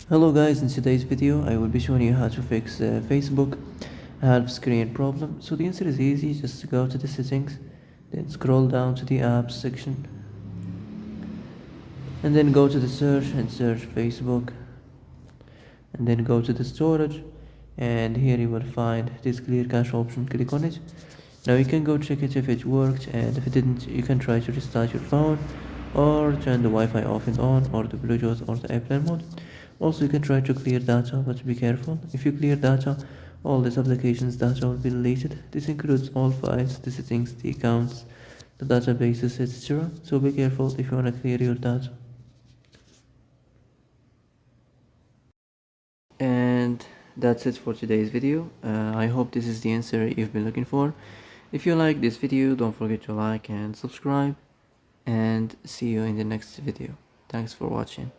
Hello guys, in today's video I will be showing you how to fix Facebook half screen problem. So the answer is easy, just go to the settings, then scroll down to the apps section, and then go to the search and search Facebook, and then go to the storage, and here you will find this clear cache option. Click on it. Now you can go check it if it worked, and if it didn't you can try to restart your phone or turn the Wi-Fi off and on, or the Bluetooth or the airplane mode. Also you can try to clear data, but be careful. If you clear data, all this application's data will be deleted. This includes all files, the settings, the accounts, the databases, etc. So be careful if you want to clear your data. And that's it for today's video. I hope this is the answer you've been looking for. If you like this video, don't forget to like and subscribe, and see you in the next video. Thanks for watching.